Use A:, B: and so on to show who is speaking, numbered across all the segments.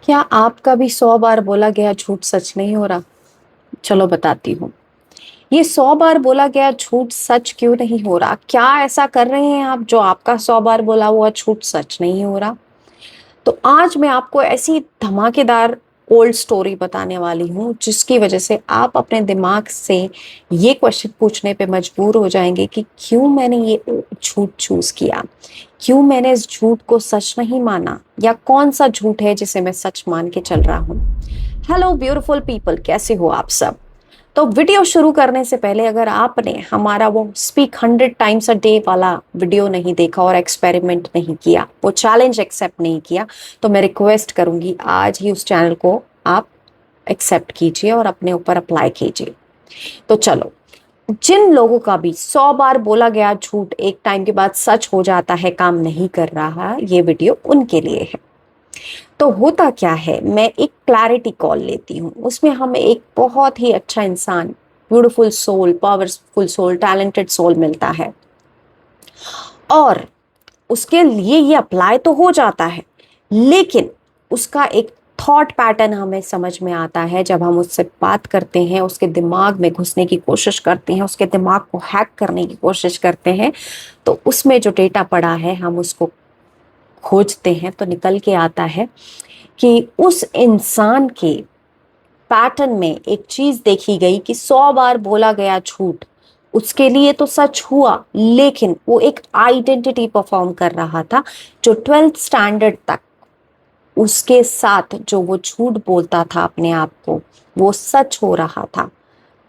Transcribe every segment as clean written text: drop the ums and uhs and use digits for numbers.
A: क्या आपका भी 100 बार बोला गया झूठ सच नहीं हो रहा? चलो बताती हूँ। ये 100 बार बोला गया झूठ सच क्यों नहीं हो रहा? क्या ऐसा कर रहे हैं आप जो आपका 100 बार बोला हुआ झूठ सच नहीं हो रहा? तो आज मैं आपको ऐसी धमाकेदार ओल्ड स्टोरी बताने वाली हूँ जिसकी वजह से आप अपने दिमाग से ये क्वेश्चन पूछने पे मजबूर हो जाएंगे कि क्यों मैंने ये झूठ चूज किया, क्यों मैंने इस झूठ को सच नहीं माना, या कौन सा झूठ है जिसे मैं सच मान के चल रहा हूँ। हेलो ब्यूटीफुल पीपल, कैसे हो आप सब? तो वीडियो शुरू करने से पहले अगर आपने हमारा वो स्पीक 100 टाइम्स अ डे वाला वीडियो नहीं देखा और एक्सपेरिमेंट नहीं किया, वो चैलेंज एक्सेप्ट नहीं किया, तो मैं रिक्वेस्ट करूंगी आज ही उस चैनल को आप एक्सेप्ट कीजिए और अपने ऊपर अप्लाई कीजिए। तो चलो, जिन लोगों का भी 100 बार बोला गया झूठ एक टाइम के बाद सच हो जाता है, काम नहीं कर रहा, ये वीडियो उनके लिए है। तो होता क्या है, मैं एक क्लैरिटी कॉल लेती हूँ, उसमें हमें एक बहुत ही अच्छा इंसान, beautiful soul, powerful soul, talented soul मिलता है और उसके लिए ये अप्लाई तो हो जाता है, लेकिन उसका एक थॉट पैटर्न हमें समझ में आता है जब हम उससे बात करते हैं, उसके दिमाग में घुसने की कोशिश करते हैं, उसके दिमाग को हैक करने की कोशिश करते हैं। तो उसमें जो डेटा पड़ा है हम उसको खोजते हैं तो निकल के आता है कि उस इंसान के पैटर्न में एक चीज देखी गई कि 100 बार बोला गया झूठ उसके लिए तो सच हुआ, लेकिन वो एक आइडेंटिटी परफॉर्म कर रहा था जो 12th स्टैंडर्ड तक उसके साथ जो वो झूठ बोलता था अपने आप को, वो सच हो रहा था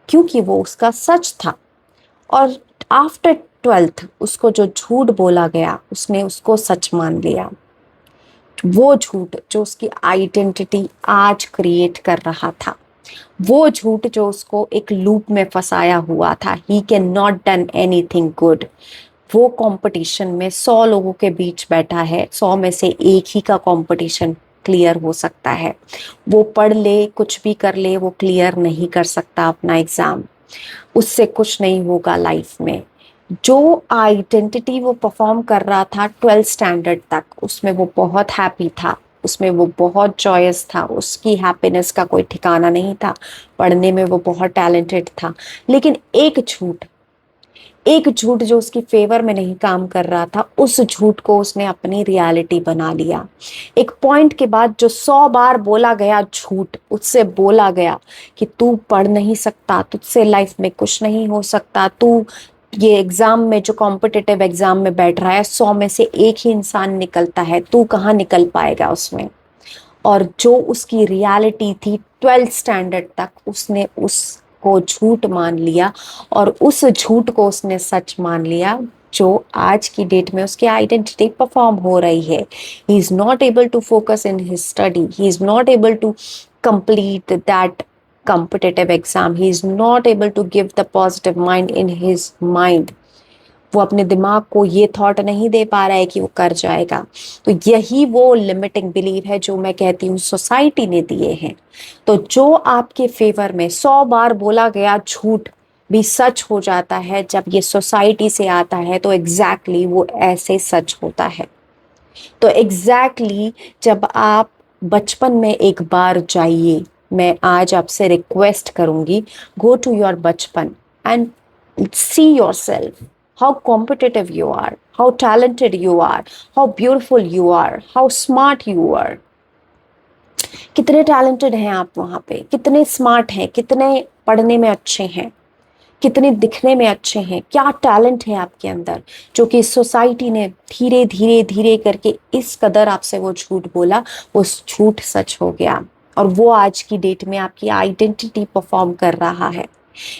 A: क्योंकि वो उसका सच था। और आफ्टर 12th उसको जो झूठ बोला गया उसने उसको सच मान लिया। वो झूठ जो उसकी आइडेंटिटी आज क्रिएट कर रहा था, वो झूठ जो उसको एक लूप में फंसाया हुआ था, he can not done anything good. वो कंपटीशन में 100 लोगों के बीच बैठा है, 100 में से एक ही का कंपटीशन क्लियर हो सकता है। वो पढ़ ले, कुछ भी कर ले, वो क्लियर नहीं कर सकता अपना एग्जाम, उससे कुछ नहीं होगा लाइफ में। जो आइडेंटिटी वो परफॉर्म कर रहा था 12th स्टैंडर्ड तक, उसमें वो बहुत हैप्पी था, उसमें वो बहुत जॉयस था, उसकी हैप्पीनेस का कोई ठिकाना नहीं था, पढ़ने में वो बहुत टैलेंटेड था। लेकिन एक झूठ जो उसकी फेवर में नहीं काम कर रहा था, उस झूठ को उसने अपनी रियलिटी बना लिया। एक पॉइंट के बाद जो 100 बार बोला गया झूठ, उससे बोला गया कि तू पढ़ नहीं सकता, तुझसे लाइफ में कुछ नहीं हो सकता, तू ये एग्जाम में जो कॉम्पिटिटिव एग्जाम में बैठ रहा है 100 में से एक ही इंसान निकलता है, तू कहाँ निकल पाएगा उसमें। और जो उसकी रियलिटी थी 12th स्टैंडर्ड तक, उसने उसको झूठ मान लिया और उस झूठ को उसने सच मान लिया जो आज की डेट में उसकी आइडेंटिटी परफॉर्म हो रही है। He is not able to focus in his study, he is not able to complete that competitive exam, he is not able to give the positive mind in his mind। वो अपने दिमाग को ये thought नहीं दे पा रहा है कि वो कर जाएगा। तो यही वो लिमिटिंग बिलीव है जो मैं कहती हूँ सोसाइटी ने दिए हैं। तो जो आपके फेवर में 100 बार बोला गया झूठ भी सच हो जाता है जब ये सोसाइटी से आता है, तो एग्जैक्टली वो ऐसे सच होता है। तो एग्जैक्टली जब आप बचपन में एक बार जाइए, मैं आज आपसे रिक्वेस्ट करूंगी, गो टू योर बचपन and see yourself, how competitive you are, how talented you are, how beautiful you are, how smart you are। कितने टैलेंटेड हैं आप वहां पे, कितने स्मार्ट हैं, कितने पढ़ने में अच्छे हैं, कितने दिखने में अच्छे हैं, क्या टैलेंट है आपके अंदर, जो कि सोसाइटी ने धीरे धीरे धीरे करके इस कदर आपसे वो झूठ बोला, वो झूठ सच हो गया और वो आज की डेट में आपकी आइडेंटिटी परफॉर्म कर रहा है।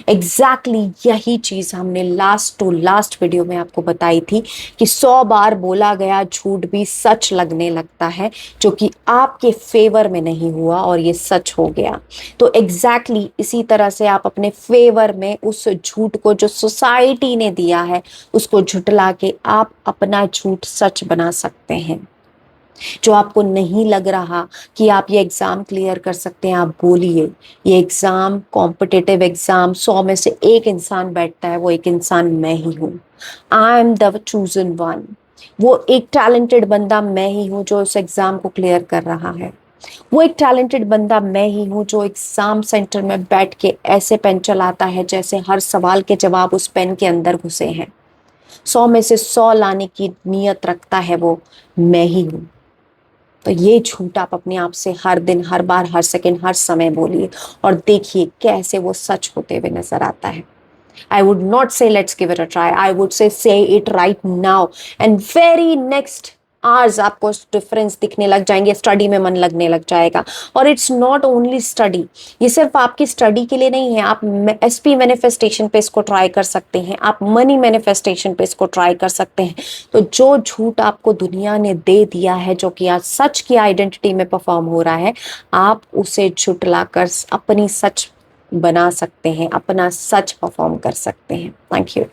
A: यही चीज हमने लास्ट टू लास्ट वीडियो में आपको बताई थी कि 100 बार बोला गया झूठ भी सच लगने लगता है, जो कि आपके फेवर में नहीं हुआ और ये सच हो गया। तो इसी तरह से आप अपने फेवर में उस झूठ को जो सोसाइटी ने दिया है उसको झुटला के आप अपना झूठ सच बना सकते हैं। जो आपको नहीं लग रहा कि आप ये एग्जाम क्लियर कर सकते हैं, आप बोलिए। ये एग्जाम, कॉम्पिटिटिव एग्जाम, 100 में से एक इंसान बैठता है, वो एक इंसान मैं ही हूँ। I am the chosen one. वो एक टैलेंटेड बंदा मैं ही हूँ जो उस एग्जाम को क्लियर कर रहा है। वो एक टैलेंटेड बंदा मैं ही हूँ जो एग्जाम सेंटर में बैठ के ऐसे पेन चलाता है जैसे हर सवाल के जवाब उस पेन के अंदर घुसे हैं। 100 में से 100 लाने की नीयत रखता है वो मैं ही हूँ। तो ये झूठ आप अपने आप से हर दिन, हर बार, हर सेकंड, हर समय बोलिए और देखिए कैसे वो सच होते हुए नजर आता है। I would not say let's give it a try. I would say it right now. And very next hours आपको डिफरेंस दिखने लग जाएंगे, स्टडी में मन लगने लग जाएगा। और इट्स नॉट ओनली स्टडी, ये सिर्फ आपकी स्टडी के लिए नहीं है। आप एसपी मैनिफेस्टेशन पे इसको ट्राई कर सकते हैं, आप मनी मैनिफेस्टेशन पे इसको ट्राई कर सकते हैं। तो जो झूठ आपको दुनिया ने दे दिया है, जो कि आज सच की आइडेंटिटी में परफॉर्म हो रहा है, आप उसे झुटला कर अपनी सच बना सकते हैं, अपना सच परफॉर्म कर सकते हैं। Thank you.